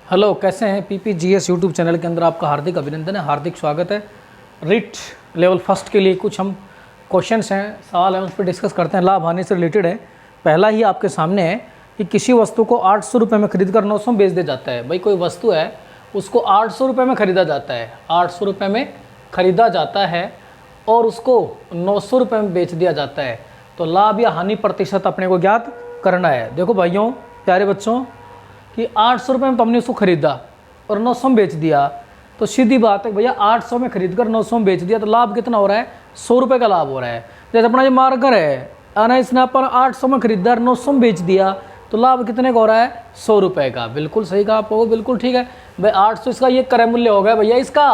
Hello, कैसे हैं? पीपीजीएस YouTube channel के अंदर आपका हार्दिक अभिनंदन है, हार्दिक स्वागत है। रिट लेवल फर्स्ट के लिए कुछ हम क्वेश्चंस हैं, सवाल हैं, उस पर डिस्कस करते हैं। लाभ हानि से रिलेटेड है। पहला ही आपके सामने है कि किसी वस्तु को 800 रुपये में खरीद कर 900 में बेच दिया जाता है। भाई कोई वस्तु है, उसको 800 रुपये में ख़रीदा जाता है, 800 रुपये में ख़रीदा जाता है और उसको 900 रुपये में बेच दिया जाता है। तो लाभ या हानि प्रतिशत अपने को ज्ञात करना है। देखो भाइयों, प्यारे बच्चों, कि 800 रुपये में तो हमने उसको ख़रीदा और 900 में बेच दिया, तो सीधी बात है भैया, 800 में खरीद कर 900 में बेच दिया तो लाभ कितना हो रहा है? 100 रुपये का लाभ हो रहा है। जैसे अपना ये मार्कर है, आना इसने अपन 800 में खरीदा और 900 में बेच दिया तो लाभ कितने का हो रहा है? 100 रुपये का। बिल्कुल सही कहा आपको, बिल्कुल ठीक है भाई। 800 इसका ये क्रय मूल्य हो गया भैया इसका,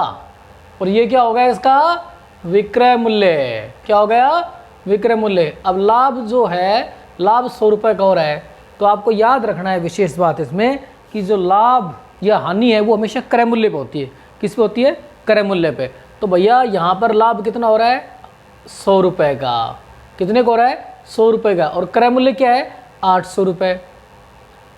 और ये क्या हो गया इसका? विक्रय मूल्य। क्या हो गया? विक्रय मूल्य। अब लाभ जो है, लाभ 100 रुपये का हो रहा है। तो आपको याद रखना है विशेष बात इसमें कि जो लाभ या हानि है वो हमेशा क्रय मूल्य पे होती है। किस पे होती है? क्रय मूल्य पे। तो भैया यहाँ पर लाभ कितना हो रहा है? 100 रुपये का। कितने का हो रहा है? 100 रुपये का। और क्रय मूल्य क्या है? 800 रुपये।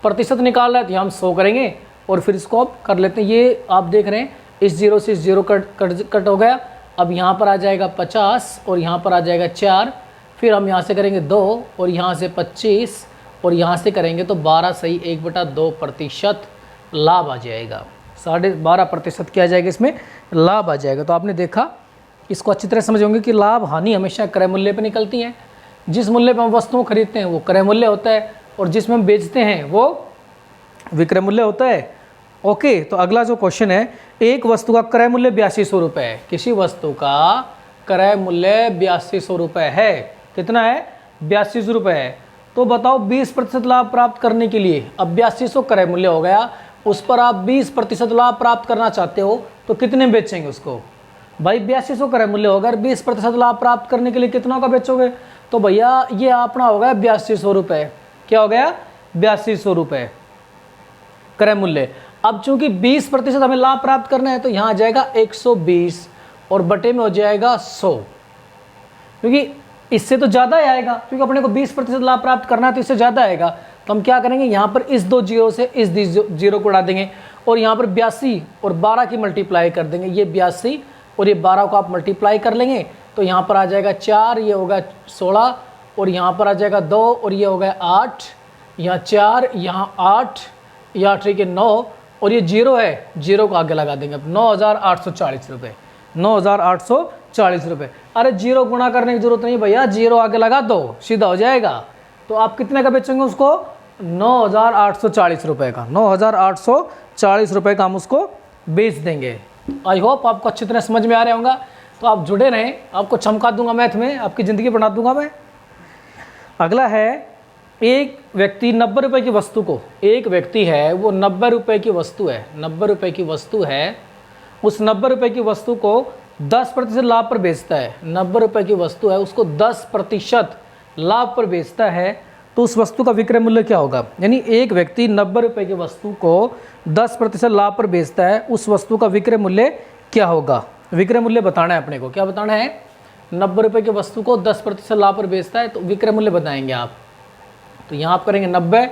प्रतिशत निकाल रहे हैं तो यहाँ हम 100 करेंगे और फिर इसको आप कर लेते हैं। ये आप देख रहे हैं, इस जीरो से इस जीरो कट हो गया। अब यहाँ पर आ जाएगा 50 और यहाँ पर आ जाएगा 4। फिर हम यहाँ से करेंगे 2 और यहाँ से 25 और यहाँ से करेंगे तो 12 सही 1/2% लाभ आ जाएगा। 12.5% क्या आ जाएगा? इसमें लाभ आ जाएगा। तो आपने देखा, इसको अच्छी तरह समझ होंगे कि लाभ हानि हमेशा क्रय मूल्य पे निकलती हैं। जिस मूल्य पे हम वस्तुओं खरीदते हैं वो क्रय मूल्य होता है और जिसमें हम बेचते हैं वो विक्रय मूल्य होता है। ओके, तो अगला जो क्वेश्चन है, एक वस्तु का क्रय मूल्य 8200 रुपये है। किसी वस्तु का क्रय मूल्य 8200 रुपये है। कितना है? 8200 रुपये है। तो बताओ 20% लाभ प्राप्त करने के लिए, अब 8200 क्रय मूल्य हो गया, उस पर आप 20% लाभ प्राप्त करना चाहते हो तो कितने में बेचेंगे उसको? भाई 8200 क्रय मूल्य होगा, 20% लाभ प्राप्त करने के लिए कितना का बेचोगे? तो भैया ये अपना हो गया 8200 रुपये। क्या हो गया? 8200 रुपये क्रय मूल्य। अब चूंकि 20% हमें लाभ प्राप्त करना है तो यहाँ आ जाएगा 120 और बटे में हो जाएगा 100, क्योंकि इससे तो ज़्यादा आएगा, क्योंकि अपने को 20% लाभ प्राप्त करना है तो इससे ज़्यादा आएगा। तो हम क्या करेंगे, यहाँ पर इस 2 जीरो से इस जीरो को उड़ा देंगे और यहाँ पर 82 और 12 की मल्टीप्लाई कर देंगे। ये 82 और ये 12 को आप मल्टीप्लाई कर लेंगे तो यहाँ पर आ जाएगा 4, ये होगा 16 और यहाँ पर आ जाएगा 2 और ये होगा 8, यहाँ 4, यहाँ 8, यहाँ 8 के 9 और ये जीरो है, जीरो को आगे लगा देंगे। अब 9840 रुपये, 9840 रुपये। अरे जीरो गुणा करने की जरूरत नहीं भैया, जीरो आगे लगा दो, सीधा हो जाएगा। तो आप कितने का बेचेंगे उसको? 9840 रुपये का। 9840 रुपये का हम उसको बेच देंगे। आई होप आपको अच्छी तरह समझ में आ रहा होगा। तो आप जुड़े रहें, आपको चमका दूंगा मैथ में, आपकी ज़िंदगी बना दूंगा मैं। अगला है, एक व्यक्ति 90 रुपये की वस्तु को, एक व्यक्ति है वो 90 रुपये की वस्तु है, 90 रुपये की वस्तु है, उस 90 रुपये की वस्तु को 10% लाभ पर बेचता है। 90 रुपये की वस्तु है, उसको 10% लाभ पर बेचता है, तो उस वस्तु का विक्रय मूल्य क्या होगा? यानी एक व्यक्ति 90 रुपये की वस्तु को 10% लाभ पर बेचता है, उस वस्तु का विक्रय मूल्य क्या होगा? विक्रय मूल्य बताना है अपने को। क्या बताना है? 90 रुपये की वस्तु को 10% लाभ पर बेचता है तो विक्रय मूल्य बताएंगे आप। तो यहाँ आप करेंगे 90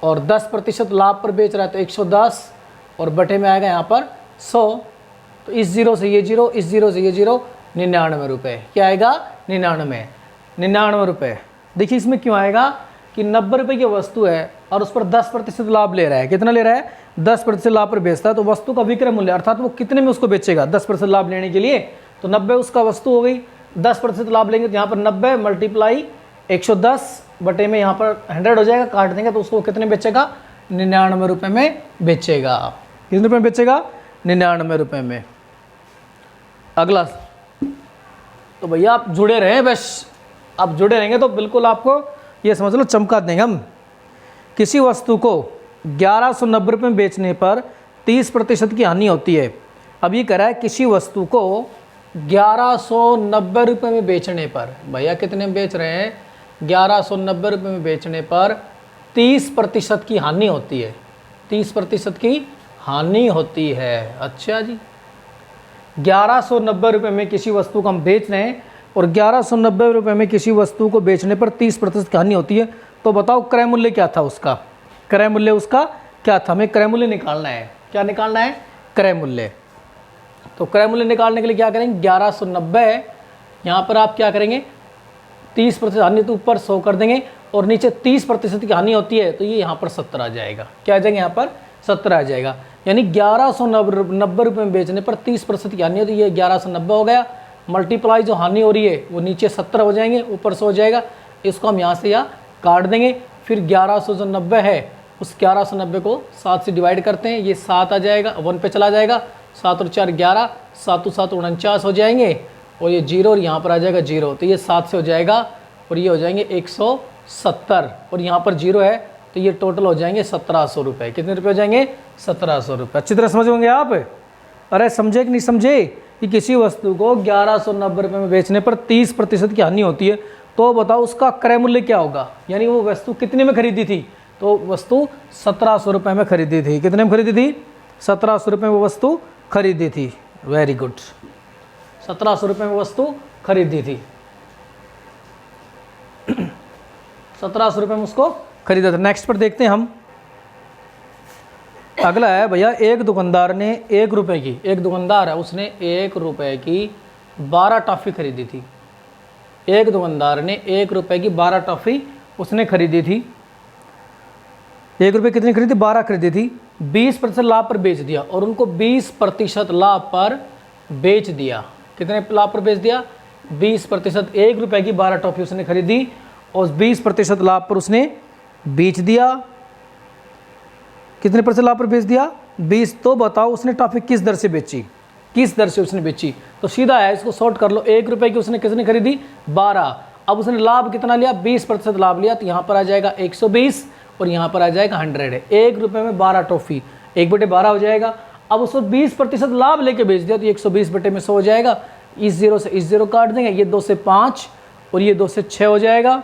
और 10% लाभ पर बेच रहा है तो 110 और बटे में आएगा यहाँ पर 100। तो इस जीरो से ये जीरो, इस जीरो से ये जीरो, 99 रुपये। क्या आएगा? 99 रुपये। देखिए इसमें क्यों आएगा कि 90 रुपये की वस्तु है और उस पर 10% लाभ ले रहा है। कितना ले रहा है? 10% लाभ पर बेचता है, तो वस्तु का विक्रय मूल्य अर्थात वो कितने में उसको बेचेगा 10% लाभ लेने के लिए? तो 90 उसका वस्तु हो गई, 10% लाभ लेंगे तो यहाँ पर 90 मल्टीप्लाई 110 बटे में यहाँ पर 100 हो जाएगा, काट देंगे तो उसको कितने बेचेगा? 99 रुपये में बेचेगा। कितने रुपये में बेचेगा? 99 रुपये में। अगला, तो भैया आप जुड़े रहें, बस आप जुड़े रहेंगे तो बिल्कुल आपको ये समझ लो चमका देंगे हम। किसी वस्तु को 1190 रुपये में बेचने पर 30% की हानि होती है। अब ये कह रहा है किसी वस्तु को 1190 रुपये में बेचने पर, भैया कितने में बेच रहे हैं? 1190 रुपये में बेचने पर 30% की हानि होती है। 30% की हानि होती है। अच्छा जी, 1190 रुपये में किसी वस्तु को हम बेच रहे हैं और 1190 रुपये में किसी वस्तु को बेचने पर 30% की हानि होती है। तो बताओ क्रय मूल्य क्या था उसका? क्रय मूल्य उसका क्या था, हमें क्रय मूल्य निकालना है। क्या निकालना है? क्रय मूल्य। तो क्रय मूल्य निकालने के लिए क्या करेंगे, 1190, यहाँ पर आप क्या करेंगे 30% हानि, तो ऊपर 100 कर देंगे और नीचे 30% की हानि होती है, तो ये यहाँ पर 70 आ जाएगा। क्या आ जाएगा? यहाँ पर 70 आ जाएगा। यानी 1190 रुपये में बेचने पर 30% की हानि होती है, ये 1190 हो गया। मल्टीप्लाई जो हानि हो रही है वो नीचे 70 हो जाएंगे, ऊपर 100 हो जाएगा। इसको हम यहाँ से यहाँ काट देंगे। फिर 1100 जो 90 है, उस 1190 को 7 से डिवाइड करते हैं, ये 7 आ जाएगा, 1 पे चला जाएगा। 7 और 4 11, 7 और 7 49 हो जाएंगे, और ये 0 और यहाँ पर आ जाएगा 0, तो ये 7 से हो जाएगा और ये हो जाएंगे 170, और यहाँ पर 0 है, तो ये टोटल हो जाएंगे 1700 रुपये। कितने रुपये हो जाएंगे? 1700 रुपये। अच्छी तरह समझ होंगे आप? अरे समझे कि नहीं समझे कि किसी वस्तु को 1190 रुपये में बेचने पर 30% की हानि होती है, तो बताओ उसका क्रय मूल्य क्या होगा। यानी वो वस्तु कितने में खरीदी थी? तो वस्तु 1700 रुपये में खरीदी थी। कितने में खरीदी थी? 1700 रुपये में वो वस्तु खरीदी थी। वेरी गुड, 1700 रुपये में वस्तु खरीदी थी। 1700 रुपये में उसको खरीदा था। नेक्स्ट पर देखते हैं हम। अगला है भैया, एक दुकानदार ने 1 रुपये की, एक दुकानदार है उसने 1 रुपये की 12 टॉफ़ी खरीदी थी। एक दुकानदार ने 1 रुपये की 12 टॉफ़ी उसने खरीदी थी। 1 रुपये कितनी खरीदी? 12 खरीदी थी। 20% लाभ पर बेच दिया, और उनको 20% लाभ पर बेच दिया। कितने लाभ पर बेच दिया? 20%। 1 रुपये की 12 टॉफ़ी उसने खरीदी और 20% लाभ पर उसने बेच दिया। कितने % लाभ पर बेच दिया? 20। तो बताओ उसने टॉफ़ी किस दर से बेची? किस दर से उसने बेची? तो सीधा है, इसको शॉर्ट कर लो। 1 रुपये की उसने किसने खरीदी? 12। अब उसने लाभ कितना लिया? 20% लाभ लिया, तो यहाँ पर आ जाएगा 120 और यहाँ पर आ जाएगा 100। 1 रुपये में 12 टॉफ़ी, 1/12 हो जाएगा। अब उसको 20% लाभ लेके बेच दिया, तो 120/100 हो जाएगा। इस 0 से इस 0 काट देंगे, ये 2 से 5 और ये 2 से 6 हो जाएगा।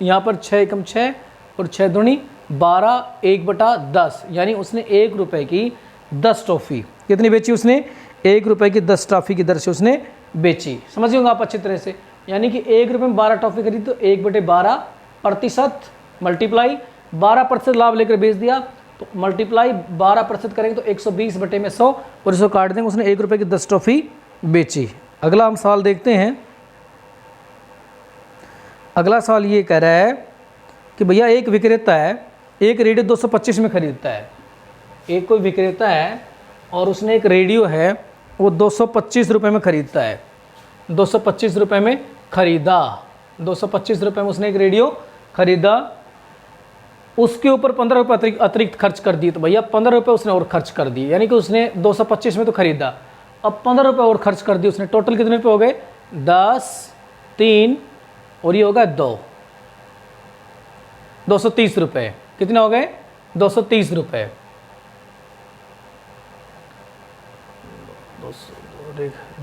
यहाँ पर 6 एकम 6 और 6 दूनी 12, 1/10। यानी उसने 1 रुपये की 10 टॉफ़ी कितनी बेची? उसने 1 रुपये की 10 टॉफ़ी की दर से उसने बेची। समझिए होंगे आप अच्छी तरह से। यानी कि 1 रुपये में 12 टॉफ़ी खरीदी, तो 1/12% मल्टीप्लाई 12% लाभ लेकर बेच दिया, तो मल्टीप्लाई 12% करेंगे तो 120/100 और इसको काट देंगे। उसने 1 रुपये की 10 टॉफ़ी बेची। अगला हम सवाल देखते हैं। अगला सवाल ये कह रहा है कि भैया एक विक्रेता है, एक रेडियो 225 में खरीदता है। एक कोई विक्रेता है और उसने एक रेडियो है वो 225 रुपये में खरीदता है। 225 रुपये में खरीदा, 225 रुपये में उसने एक रेडियो खरीदा। उसके ऊपर 15 रुपये अतिरिक्त खर्च कर दिए, तो भैया 15 रुपये उसने और खर्च कर दिए। यानी कि उसने 225 में तो खरीदा, अब 15 रुपये और खर्च कर दिए उसने। टोटल कितने रुपये हो गए? 10, 3 और ये होगा 2, 230 रुपये। कितने हो गए? 230 रुपये।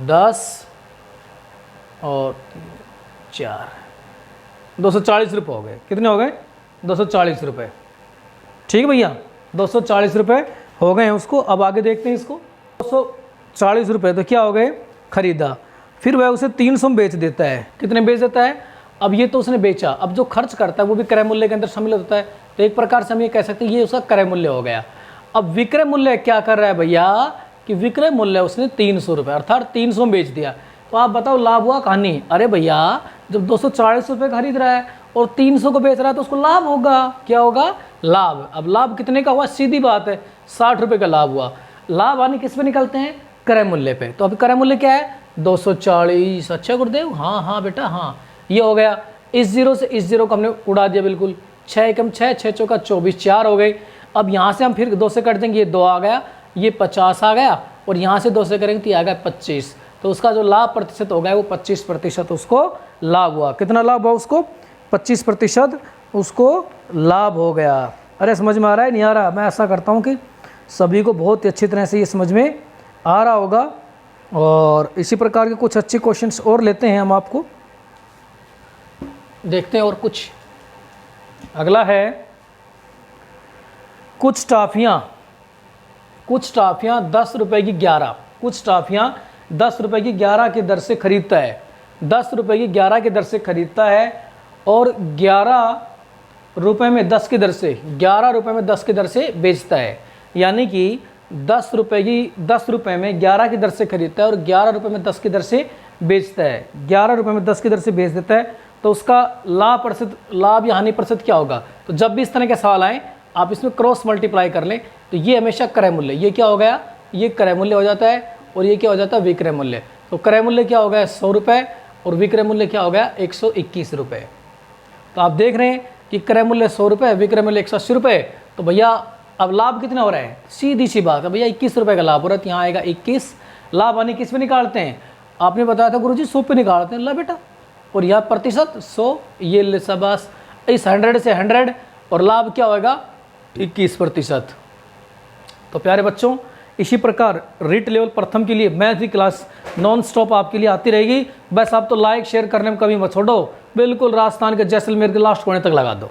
10 और 4, 240 रुपये हो गए। कितने हो गए? 240 रुपये। ठीक है भैया, 240 रुपये हो गए हैं उसको। अब आगे देखते हैं इसको। 240 रुपये तो क्या हो गए? खरीदा। फिर वह उसे 300 में बेच देता है। कितने बेच देता है? अब ये तो उसने बेचा, अब जो खर्च करता है वो भी क्रय मूल्य के अंदर शामिल होता है, तो एक प्रकार से हम ये कह सकते हैं ये उसका क्रय मूल्य हो गया। अब विक्रय मूल्य क्या कर रहा है भैया कि विक्रय मूल्य उसने 300 रुपये अर्थात 300 में बेच दिया। तो आप बताओ लाभ हुआ कहानी? अरे भैया जब 240 रुपये खरीद रहा है और 300 को बेच रहा है तो उसको लाभ होगा। क्या होगा? लाभ। अब लाभ कितने का हुआ? सीधी बात है, 60 रुपये का लाभ हुआ। लाभ आने किस पे निकलते हैं? क्रय मूल्य पे। तो अब क्रय मूल्य क्या है? 240। अच्छा गुरुदेव, हाँ हाँ बेटा हाँ, ये हो गया। इस 0 से इस 0 को हमने उड़ा दिया बिल्कुल। 6 एकम 6, 6 चौका 24, 4 हो गई। अब यहाँ से हम फिर 2 से कट देंगे, ये 2 आ गया, ये 50 आ गया, और यहाँ से 2 से करेंगे तो ये आ गया 25। तो उसका जो लाभ प्रतिशत हो गया वो 25% उसको लाभ हुआ। कितना लाभ हुआ उसको? 25% उसको लाभ हो गया। अरे समझ में आ रहा है नहीं आ रहा? मैं ऐसा करता हूँ कि सभी को बहुत ही अच्छी तरह से ये समझ में आ रहा होगा। और इसी प्रकार के कुछ अच्छे क्वेश्चंस और लेते हैं हम, आपको देखते हैं और कुछ। अगला है कुछ टॉफियाँ 10 रुपये की 11, कुछ टॉफियाँ 10 रुपये की 11 की दर से खरीदता है। 10 रुपये की 11 की दर से खरीदता है और 11 रुपए में 10 की दर से, 11 रुपए में 10 की दर से बेचता है, यानी कि 10 रुपए में 11 की दर से खरीदता है और 11 रुपए में 10 की दर से बेचता है, 11 रुपए में 10 की दर से बेच देता है, तो उसका लाभ या हानि प्रतिशत क्या होगा। तो जब भी इस तरह के सवाल आए आप इसमें क्रॉस मल्टीप्लाई कर लें, तो ये हमेशा क्रय मूल्य, ये क्या हो गया, ये क्रय मूल्य हो जाता है और ये क्या हो जाता है, विक्रय मूल्य। तो क्रय मूल्य क्या हो गया 100 रुपये और विक्रय मूल्य क्या हो गया 121 रुपये। तो आप देख रहे हैं कि क्रय मूल्य 100 रुपये, विक्रय मूल्य 180 रुपये, तो भैया अब लाभ कितना हो रहा है, सीधी सी बात है भैया 21 रुपये का लाभ हो रहा है। तो यहाँ आएगा 21, लाभ हानि किस पे निकालते हैं, आपने बताया था गुरुजी 100 पे निकालते हैं, ला बेटा, और यहाँ प्रतिशत 100, ये शाबाश, इस 100 से 100 और लाभ क्या होगा 21%। तो प्यारे बच्चों, इसी प्रकार रीट लेवल प्रथम के लिए मैथ की क्लास नॉन स्टॉप आपके लिए आती रहेगी। बस आप तो लाइक शेयर करने में कभी मत छोड़ो, बिल्कुल राजस्थान के जैसलमेर के लास्ट कोने तक लगा दो।